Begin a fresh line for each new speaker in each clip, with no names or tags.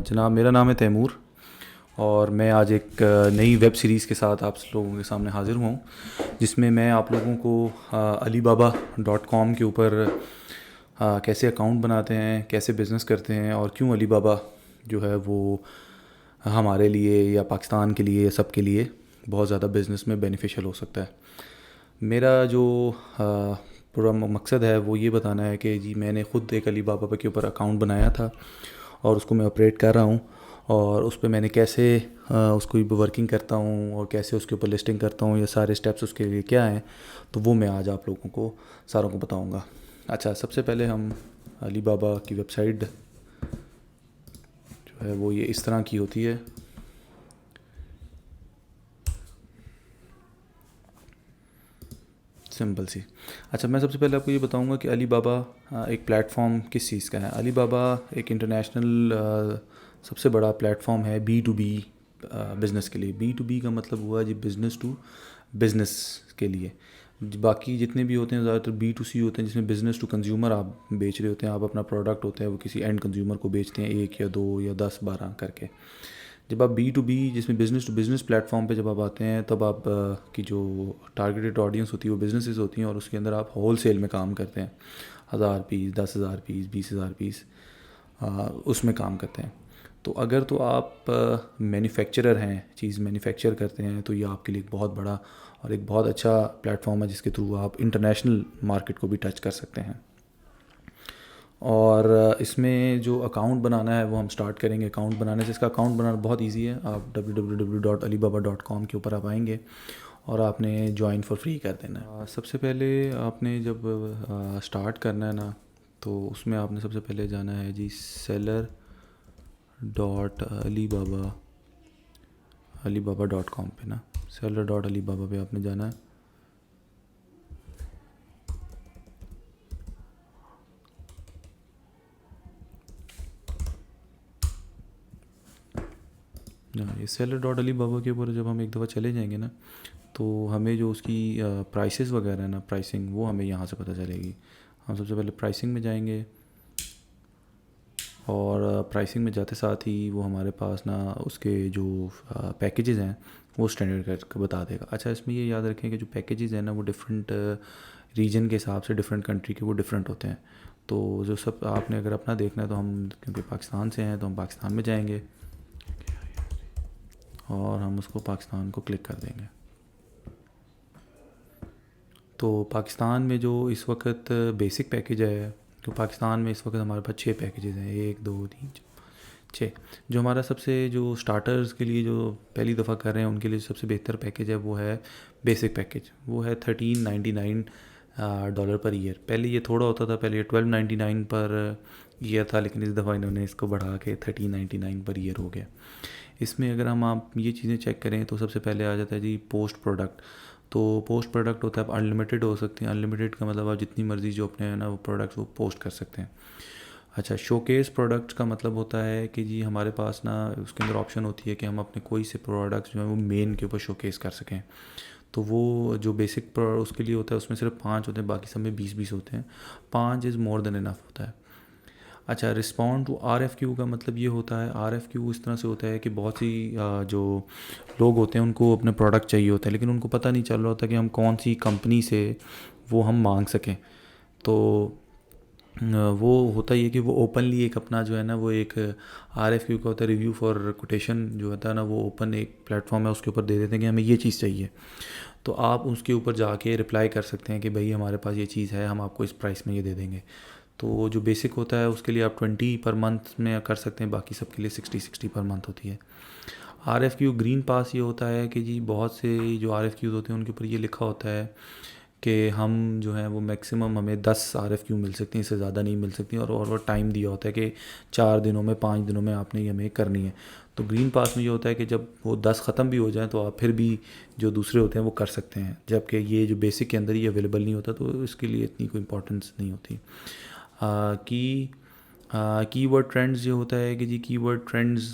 جناب میرا نام ہے تیمور، اور میں آج ایک نئی ویب سیریز کے ساتھ آپ لوگوں کے سامنے حاضر ہوں، جس میں میں آپ لوگوں کو علی بابا .com کے اوپر کیسے اکاؤنٹ بناتے ہیں، کیسے بزنس کرتے ہیں، اور کیوں علی بابا جو ہے وہ ہمارے لیے یا پاکستان کے لیے یا سب کے لیے بہت زیادہ بزنس میں بینیفیشل ہو سکتا ہے۔ میرا جو پورا مقصد ہے وہ یہ بتانا ہے کہ جی میں نے خود ایک علی بابا کے اوپر اکاؤنٹ بنایا تھا اور اس کو میں آپریٹ کر رہا ہوں، اور اس پہ میں نے کیسے اس کو ورکنگ کرتا ہوں اور کیسے اس کے اوپر لسٹنگ کرتا ہوں، یہ سارے سٹیپس اس کے لیے کیا ہیں، تو وہ میں آج آپ لوگوں کو ساروں کو بتاؤں گا۔ اچھا، سب سے پہلے ہم علی بابا کی ویب سائٹ جو ہے وہ یہ اس طرح کی ہوتی ہے۔ سمپل سی۔ اچھا، میں سب سے پہلے آپ کو یہ بتاؤں گا کہ علی بابا ایک پلیٹ فارم کس چیز کا ہے۔ علی بابا ایک انٹرنیشنل سب سے بڑا پلیٹ فارم ہے B2B بزنس کے لیے۔ B2B کا مطلب ہوا جی بزنس ٹو بزنس کے لیے۔ باقی جتنے بھی ہوتے ہیں زیادہ تر B2C ہوتے ہیں، جس میں بزنس ٹو کنزیومر آپ بیچ رہے ہوتے ہیں، آپ اپنا پروڈکٹ ہوتا ہے وہ کسی اینڈ کنزیومر کو بیچتے ہیں، 1 یا 2 یا 10 12 کر کے۔ جب آپ B2B جس میں business to business platform پہ جب آپ آتے ہیں، تب آپ کی جو ٹارگیٹڈ آڈینس ہوتی ہے وہ بزنسز ہوتی ہیں، اور اس کے اندر آپ ہول سیل میں کام کرتے ہیں، 1000 پیس، 10,000 پیس، 20,000 پیس اس میں کام کرتے ہیں۔ تو اگر تو آپ مینوفیکچرر ہیں، چیز مینوفیکچر کرتے ہیں، تو یہ آپ کے لیے ایک بہت بڑا اور ایک بہت اچھا پلیٹ فارم ہے، جس کے تھرو آپ انٹرنیشنل مارکیٹ کو بھی ٹچ کر سکتے ہیں۔ اور اس میں جو اکاؤنٹ بنانا ہے وہ ہم سٹارٹ کریں گے۔ اکاؤنٹ بنانے سے، اس کا اکاؤنٹ بنانا بہت ایزی ہے۔ آپ www.alibaba.com کے اوپر آپ آئیں گے اور آپ نے جوائن فار فری کر دینا ہے۔ سب سے پہلے آپ نے جب سٹارٹ کرنا ہے نا، تو اس میں آپ نے سب سے پہلے جانا ہے جی seller.alibaba.com پہ نا، seller.alibaba پہ آپ نے جانا ہے۔ یہ seller.alibaba کے اوپر جب ہم ایک دفعہ چلے جائیں گے نا، تو ہمیں جو اس کی پرائسز وغیرہ ہے نا، پرائسنگ، وہ ہمیں یہاں سے پتہ چلے گی۔ ہم سب سے پہلے پرائسنگ میں جائیں گے، اور پرائسنگ میں جاتے ساتھ ہی وہ ہمارے پاس نا اس کے جو پیکیجز ہیں وہ اسٹینڈرڈ کر کے بتا دے گا۔ اچھا، اس میں یہ یاد رکھیں کہ جو پیکیجز ہیں نا وہ ڈفرینٹ ریجن کے حساب سے، ڈفرینٹ کنٹری کے وہ ڈفرینٹ ہوتے ہیں۔ تو جو سب آپ نے اگر اپنا دیکھنا ہے، تو ہم کیونکہ پاکستان سے ہیں تو ہم پاکستان میں جائیں گے، اور ہم اس کو پاکستان کو کلک کر دیں گے۔ تو پاکستان میں جو اس وقت بیسک پیکیج ہے، تو پاکستان میں اس وقت ہمارے پاس 6 پیکیجز ہیں، 1 2 3 6۔ جو ہمارا سب سے جو سٹارٹرز کے لیے جو پہلی دفعہ کر رہے ہیں ان کے لیے سب سے بہتر پیکیج ہے وہ ہے بیسک پیکیج۔ وہ ہے $1399 پر ایئر۔ پہلے یہ تھوڑا ہوتا تھا، پہلے یہ $1299 پر ایئر تھا، لیکن اس دفعہ انہوں نے اس کو بڑھا کے $1399 پر ایئر ہو گیا۔ اس میں اگر آپ یہ چیزیں چیک کریں تو سب سے پہلے آ جاتا ہے جی پوسٹ پروڈکٹ۔ تو پوسٹ پروڈکٹ ہوتا ہے آپ انلمیٹڈ ہو سکتے ہیں۔ انلمیٹڈ کا مطلب آپ جتنی مرضی جو اپنے نا وہ پروڈکٹس وہ پوسٹ کر سکتے ہیں۔ اچھا، شو کیس پروڈکٹس کا مطلب ہوتا ہے کہ جی ہمارے پاس نا اس کے اندر آپشن ہوتی ہے کہ ہم اپنے کوئی سے پروڈکٹس جو ہیں وہ مین کے اوپر شو کیس کر سکیں۔ تو وہ جو بیسک اس کے لیے ہوتا ہے اس میں صرف 5 ہوتے ہیں، باقی سب میں 20 ہوتے ہیں۔ 5 از مور دین انف ہوتا ہے۔ اچھا، رسپونڈ ٹو RFQ کا مطلب یہ ہوتا ہے، RFQ اس طرح سے ہوتا ہے کہ بہت سی جو لوگ ہوتے ہیں ان کو اپنے پروڈکٹ چاہیے ہوتا ہے، لیکن ان کو پتہ نہیں چل رہا ہوتا کہ ہم کون سی کمپنی سے وہ ہم مانگ سکیں۔ تو وہ ہوتا یہ کہ وہ اوپنلی ایک اپنا جو ہے نا وہ ایک RFQ کا ہوتا ہے، ریویو فار کوٹیشن جو ہوتا ہے نا، وہ اوپن ایک پلیٹ فارم ہے، اس کے اوپر دے دیتے ہیں کہ ہمیں یہ چیز چاہیے۔ تو آپ اس کے اوپر جا کے رپلائی کر سکتے ہیں کہ بھائی ہمارے پاس یہ چیز ہے، ہم آپ کو اس پرائس میں یہ دے دیں گے۔ تو جو بیسک ہوتا ہے اس کے لیے آپ 20 پر منتھ میں کر سکتے ہیں، باقی سب کے لیے 60 پر منتھ ہوتی ہے۔ RFQ گرین پاس یہ ہوتا ہے کہ جی بہت سے جو RFQs ہوتے ہیں ان کے اوپر یہ لکھا ہوتا ہے کہ ہم جو ہیں وہ میکسیمم ہمیں 10 RFQ مل سکتی ہیں، اس سے زیادہ نہیں مل سکتی، اور ٹائم دیا ہوتا ہے کہ 4 دنوں میں 5 دنوں میں آپ نے یہ ہمیں کرنی ہے۔ تو گرین پاس میں یہ ہوتا ہے کہ جب وہ 10 ختم بھی ہو جائیں تو آپ پھر بھی جو دوسرے ہوتے ہیں وہ کر سکتے ہیں، جبکہ یہ جو بیسک کے اندر ہی اویلیبل نہیں ہوتا، تو اس کے لیے اتنی کوئی امپورٹنس نہیں ہوتی۔ کی ورڈ ٹرینڈز یہ ہوتا ہے کہ جی کی ورڈ ٹرینڈز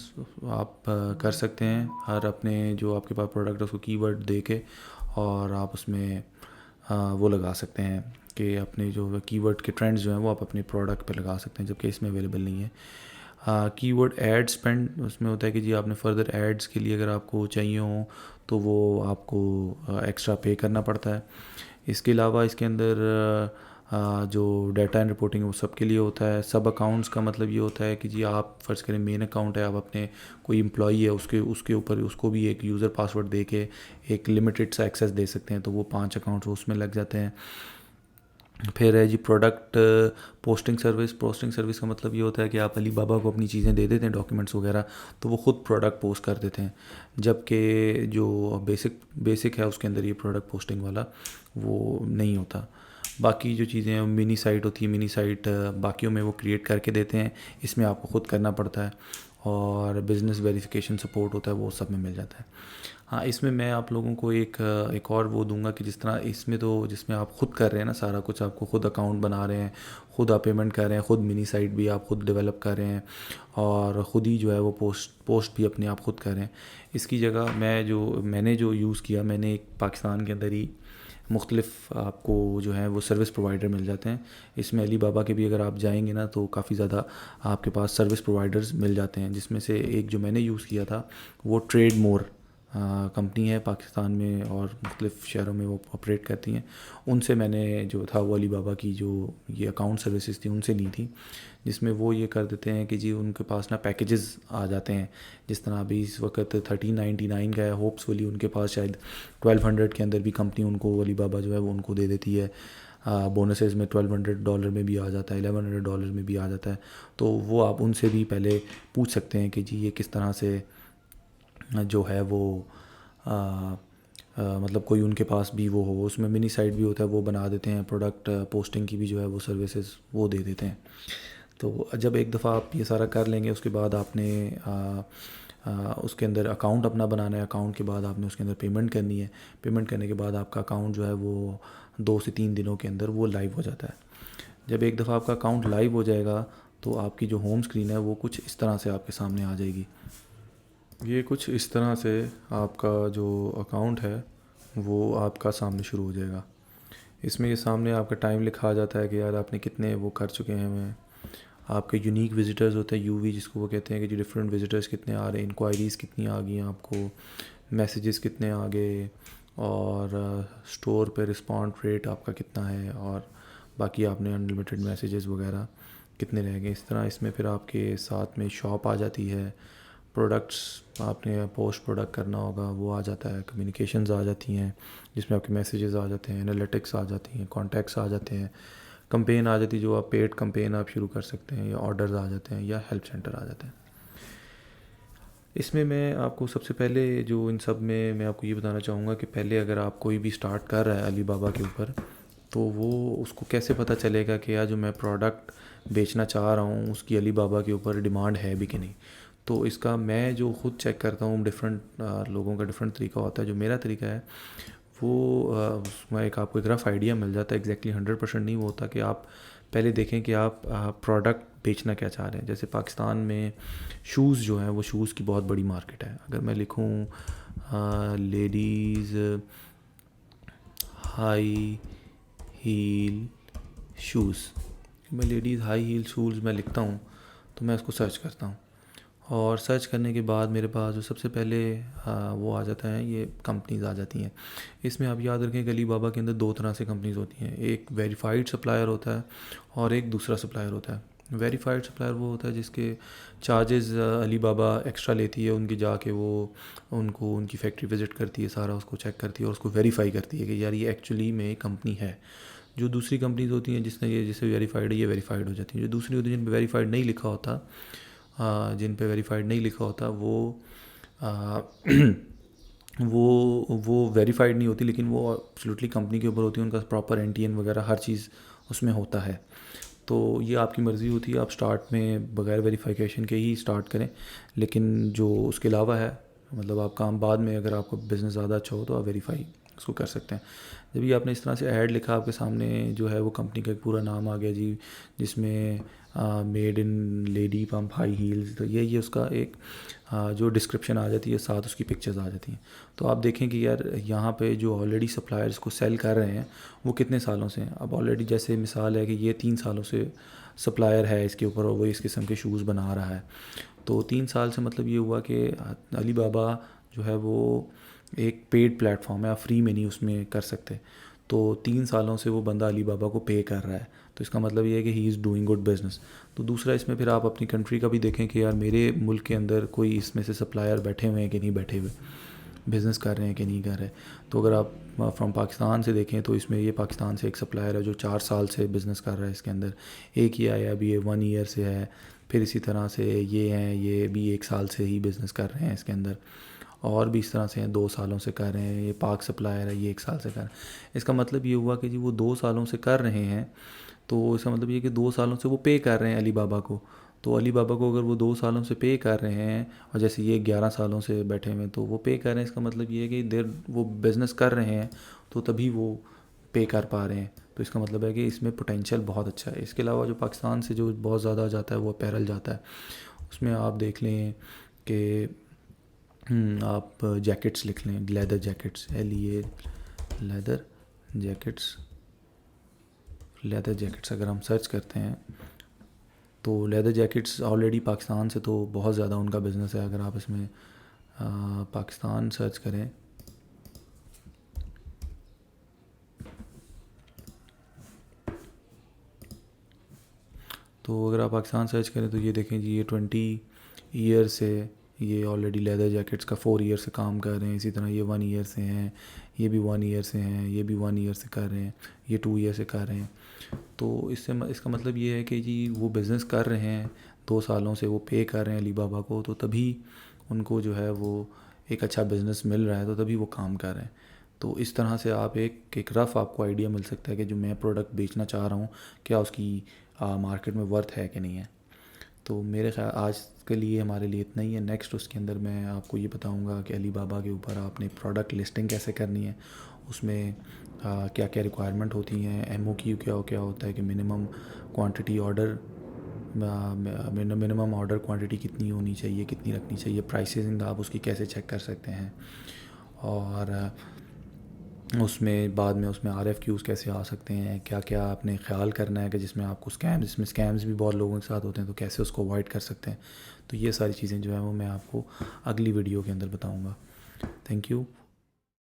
آپ کر سکتے ہیں، ہر اپنے جو آپ کے پاس پروڈکٹ ہے اس کو کی ورڈ دے کے، اور آپ اس میں وہ لگا سکتے ہیں کہ اپنے جو کی ورڈ کے ٹرینڈز جو ہیں وہ آپ اپنے پروڈکٹ پہ لگا سکتے ہیں، جبکہ اس میں اویلیبل نہیں ہے۔ کی ورڈ ایڈ اسپینڈ اس میں ہوتا ہے کہ جی آپ نے فردر ایڈس کے لیے اگر آپ کو چاہیے ہوں تو وہ آپ کو ایکسٹرا پے کرنا پڑتا ہے. اس کے علاوہ اس کے اندر جو ڈیٹا اینڈ رپورٹنگ وہ سب کے لیے ہوتا ہے. سب اکاؤنٹس کا مطلب یہ ہوتا ہے کہ جی آپ فرض کریں مین اکاؤنٹ ہے, آپ اپنے کوئی امپلائی ہے اس کے اوپر اس کو بھی ایک یوزر پاسورڈ دے کے ایک لمیٹڈ سا ایکسیس دے سکتے ہیں, تو وہ 5 اکاؤنٹس اس میں لگ جاتے ہیں. پھر ہے جی product posting service. Posting service کا مطلب یہ ہوتا ہے کہ آپ علی بابا کو اپنی چیزیں دے دیتے ہیں, ڈاکیومنٹس وغیرہ, تو وہ خود پروڈکٹ پوسٹ کر دیتے ہیں. جبکہ جو بیسک ہے اس کے اندر یہ پروڈکٹ پوسٹنگ والا وہ نہیں ہوتا. باقی جو چیزیں ہیں منی سائٹ ہوتی ہے, منی سائٹ باقیوں میں وہ کریٹ کر کے دیتے ہیں, اس میں آپ کو خود کرنا پڑتا ہے. اور بزنس ویریفیکیشن سپورٹ ہوتا ہے وہ سب میں مل جاتا ہے. ہاں اس میں آپ لوگوں کو ایک اور وہ دوں گا کہ جس طرح اس میں تو جس میں آپ خود کر رہے ہیں نا سارا کچھ, آپ کو خود اکاؤنٹ بنا رہے ہیں, خود آپ پیمنٹ کر رہے ہیں, خود منی سائٹ بھی آپ خود ڈیولپ کر رہے ہیں, اور خود ہی جو ہے وہ پوسٹ بھی اپنے آپ خود کر رہے ہیں. اس کی جگہ میں نے جو یوز کیا, میں نے ایک پاکستان کے اندر ہی مختلف آپ کو جو ہے وہ سروس پرووائڈر مل جاتے ہیں. اس میں علی بابا کے بھی اگر آپ جائیں گے نا تو کافی زیادہ آپ کے پاس سروس پرووائڈرز مل جاتے ہیں, جس میں سے ایک جو میں نے یوز کیا تھا وہ ٹریڈ مور کمپنی ہے پاکستان میں اور مختلف شہروں میں وہ آپریٹ کرتی ہیں. ان سے میں نے جو تھا وہ علی بابا کی جو یہ اکاؤنٹ سروسز تھی ان سے لی تھی, جس میں وہ یہ کر دیتے ہیں کہ جی ان کے پاس نا پیکیجز آ جاتے ہیں. جس طرح ابھی اس وقت 1399 کا ہے, ہوپس فلی ان کے پاس شاید 1200 کے اندر بھی کمپنی ان کو علی بابا جو ہے وہ ان کو دے دیتی ہے. بونسز میں $1200 میں بھی آ جاتا ہے, $1100 میں بھی آ جاتا ہے. تو وہ آپ ان سے بھی پہلے پوچھ سکتے ہیں کہ جی یہ کس طرح سے جو ہے وہ مطلب کوئی ان کے پاس بھی وہ ہو. اس میں منی سائٹ بھی ہوتا ہے وہ بنا دیتے ہیں, پروڈکٹ پوسٹنگ کی بھی جو ہے وہ سروسز وہ دے دیتے ہیں. تو جب ایک دفعہ آپ یہ سارا کر لیں گے اس کے بعد آپ نے اس کے اندر اکاؤنٹ اپنا بنانا ہے. اکاؤنٹ کے بعد آپ نے اس کے اندر پیمنٹ کرنی ہے. پیمنٹ کرنے کے بعد آپ کا اکاؤنٹ جو ہے وہ 2 سے 3 دنوں کے اندر وہ لائیو ہو جاتا ہے. جب ایک دفعہ آپ کا اکاؤنٹ لائیو ہو جائے گا تو آپ کی جو ہوم اسکرین ہے وہ کچھ اس طرح سے آپ کے سامنے آ جائے گی. یہ کچھ اس طرح سے آپ کا جو اکاؤنٹ ہے وہ آپ کا سامنے شروع ہو جائے گا. اس میں یہ سامنے آپ کا ٹائم لکھا جاتا ہے کہ یار آپ نے کتنے وہ کر چکے ہیں. آپ کے یونیک وزٹرز ہوتے ہیں یو وی جس کو وہ کہتے ہیں کہ جو ڈفرینٹ وزٹرز کتنے آ رہے ہیں, انکوائریز کتنی آ گئی ہیں آپ کو, میسیجز کتنے آ گئے, اور اسٹور پہ رسپانڈ ریٹ آپ کا کتنا ہے, اور باقی آپ نے انلمیٹڈ میسیجز وغیرہ کتنے رہ گئے. اس طرح اس میں پھر آپ کے ساتھ میں شاپ آ جاتی ہے, پروڈکٹس آپ نے پوسٹ پروڈکٹ کرنا ہوگا وہ آ جاتا ہے, کمیونیکیشنز آ جاتی ہیں جس میں آپ کے میسیجز آ جاتے ہیں, انالیٹکس آ جاتی ہیں, کانٹیکٹس آ جاتے ہیں, کمپین آ جاتی ہے جو آپ پیڈ کمپین آپ شروع کر سکتے ہیں, یا آرڈرز آ جاتے ہیں, یا ہیلپ سینٹر آ جاتے ہیں. اس میں آپ کو سب سے پہلے جو ان سب میں آپ کو یہ بتانا چاہوں گا کہ پہلے اگر آپ کوئی بھی سٹارٹ کر رہا ہے علی بابا کے اوپر تو وہ اس کو کیسے پتہ چلے گا کہ یار جو میں پروڈکٹ بیچنا چاہ رہا ہوں اس کی علی بابا کے اوپر ڈیمانڈ ہے بھی کہ نہیں. تو اس کا میں جو خود چیک کرتا ہوں, ڈفرینٹ لوگوں کا ڈفرینٹ طریقہ ہوتا ہے. جو میرا طریقہ ہے وہ اس میں آپ کو ایک رف آئیڈیا مل جاتا ہے. ایگزیکٹلی 100% نہیں وہ ہوتا کہ آپ پہلے دیکھیں کہ آپ پروڈکٹ بیچنا کیا چاہ رہے ہیں. جیسے پاکستان میں شوز جو ہیں وہ شوز کی بہت بڑی مارکیٹ ہے. اگر میں لکھوں لیڈیز ہائی ہیل شوز, میں لیڈیز ہائی ہیل شوز میں لکھتا ہوں تو میں اس کو سرچ کرتا ہوں, اور سرچ کرنے کے بعد میرے پاس جو سب سے پہلے وہ آ جاتا ہے, یہ کمپنیز آ جاتی ہیں. اس میں آپ یاد رکھیں کہ علی بابا کے اندر 2 طرح سے کمپنیز ہوتی ہیں, ایک ویریفائڈ سپلائر ہوتا ہے اور ایک دوسرا سپلائر ہوتا ہے. ویریفائڈ سپلائر وہ ہوتا ہے جس کے چارجز علی بابا ایکسٹرا لیتی ہے, ان کی جا کے وہ ان کو ان کی فیکٹری وزٹ کرتی ہے, سارا اس کو چیک کرتی ہے اور اس کو ویریفائی کرتی ہے کہ یار یہ ایکچولی میں کمپنی ہے. جو دوسری کمپنیز ہوتی ہیں جس نے یہ جسے ویریفائڈ ہے یہ ویریفائڈ ہو جاتی ہیں. جو دوسری ہوتی ہیں جن پہ ویریفائڈ نہیں لکھا ہوتا وہ ویریفائڈ نہیں ہوتی, لیکن وہ ایبسلیوٹلی کمپنی کے اوپر ہوتی ہے, ان کا پراپر NTN وغیرہ ہر چیز اس میں ہوتا ہے. تو یہ آپ کی مرضی ہوتی ہے, آپ سٹارٹ میں بغیر ویریفیکیشن کے ہی سٹارٹ کریں, لیکن جو اس کے علاوہ ہے مطلب آپ کام بعد میں اگر آپ کو بزنس زیادہ اچھا ہو تو آپ اس کو کر سکتے ہیں۔ جب یہ آپ نے اس طرح سے ایڈ لکھا، آپ کے سامنے جو ہے وہ کمپنی کا ایک پورا نام آ گیا جی، جس میں made in lady pump high heels, تو یہ اس کا ایک جو ڈسکرپشن آ جاتی ہے، ساتھ اس کی پکچرز آ جاتی ہیں۔ تو آپ دیکھیں کہ یار یہاں پہ جو آلریڈی سپلائرز کو سیل کر رہے ہیں وہ کتنے سالوں سے ہیں۔ اب آلریڈی جیسے مثال ہے کہ یہ 3 سالوں سے سپلائر ہے اس کے اوپر، اور وہ اس قسم کے شوز بنا رہا ہے، تو 3 سال سے مطلب یہ ہوا کہ علی بابا جو ہے وہ ایک پیڈ پلیٹ فارم ہے، آپ فری میں نہیں اس میں کر سکتے۔ تو 3 سالوں سے وہ بندہ علی بابا کو پے کر رہا ہے، تو اس کا مطلب یہ ہے کہ ہی از ڈوئنگ گڈ بزنس۔ تو دوسرا اس میں پھر آپ اپنی کنٹری کا بھی دیکھیں کہ یار میرے ملک کے اندر کوئی اس میں سے سپلائر بیٹھے ہوئے ہیں کہ نہیں بیٹھے ہوئے، بزنس کر رہے ہیں کہ نہیں کر رہے۔ تو اگر آپ فرام پاکستان سے دیکھیں تو اس میں یہ پاکستان سے ایک سپلائر ہے جو 4 سال سے بزنس کر رہا ہے اس کے اندر، ایک ہی آیا ابھی یہ 1 ایئر سے ہے، پھر اسی طرح سے یہ ہیں، یہ بھی 1 سال سے ہی بزنس کر رہے ہیں اس کے اندر، اور بھی اس طرح سے ہیں 2 سالوں سے کر رہے ہیں، یہ پاک سپلائر ہے یہ 1 سال سے کر رہے ہیں۔ اس کا مطلب یہ ہوا کہ جی وہ 2 سالوں سے کر رہے ہیں، تو اس کا مطلب یہ کہ 2 سالوں سے وہ پے کر رہے ہیں علی بابا کو۔ تو علی بابا کو اگر وہ 2 سالوں سے پے کر رہے ہیں، اور جیسے یہ 11 سالوں سے بیٹھے ہوئے ہیں تو وہ پے کر رہے ہیں، اس کا مطلب یہ ہے کہ وہ بزنس کر رہے ہیں تو تبھی وہ پے کر پا رہے ہیں۔ تو اس کا مطلب ہے کہ اس میں پوٹینشیل بہت اچھا ہے۔ اس کے علاوہ جو پاکستان سے جو بہت زیادہ جاتا ہے وہ اپیرل جاتا ہے، اس میں آپ دیکھ لیں کہ آپ جیکٹس لکھ لیں، leather jackets, leather jackets, leather jackets اگر ہم سرچ کرتے ہیں تو لیدر جیکٹس آلریڈی پاکستان سے تو بہت زیادہ ان کا بزنس ہے۔ اگر آپ اس میں پاکستان سرچ کریں تو اگر آپ پاکستان سرچ کریں تو یہ دیکھیں جی یہ 20 ایئر سے یہ آلریڈی لیدر جیکٹس کا 4 ایئر سے کام کر رہے ہیں، اسی طرح یہ 1 ایئر سے ہیں، یہ بھی 1 ایئر سے ہیں، یہ بھی 1 ایئر سے کر رہے ہیں، یہ 2 ایئر سے کر رہے ہیں۔ تو اس کا مطلب یہ ہے کہ جی وہ بزنس کر رہے ہیں 2 سالوں سے، وہ پے کر رہے ہیں علی بابا کو، تو تبھی ان کو جو ہے وہ ایک اچھا بزنس مل رہا ہے، تو تبھی وہ کام کر رہے ہیں۔ تو اس طرح سے آپ ایک رف آپ کو آئیڈیا مل سکتا ہے کہ جو میں پروڈکٹ بیچنا چاہ رہا ہوں کیا اس کی مارکیٹ میں ورتھ ہے کہ نہیں ہے۔ تو میرے خیال آج کے لیے ہمارے لیے اتنا ہی ہے۔ نیکسٹ اس کے اندر میں آپ کو یہ بتاؤں گا کہ علی بابا کے اوپر آپ نے پروڈکٹ لسٹنگ کیسے کرنی ہے، اس میں کیا کیا ریکوائرمنٹ ہوتی ہیں، ایم او کیو کیا ہوتا ہے کہ minimum quantity order, minimum order quantity کتنی ہونی چاہیے، کتنی رکھنی چاہیے، پرائسنگ آپ اس کی کیسے چیک کر سکتے ہیں، اور اس میں بعد میں اس میں آر ایف کیوز کیسے آ سکتے ہیں، کیا کیا آپ نے خیال کرنا ہے کہ جس میں آپ کو اس میں اسکیمز بھی بہت لوگوں کے ساتھ ہوتے ہیں تو کیسے اس کو اوائڈ کر سکتے ہیں۔ تو یہ ساری چیزیں جو ہیں وہ میں آپ کو اگلی ویڈیو کے اندر بتاؤں گا۔ Thank you.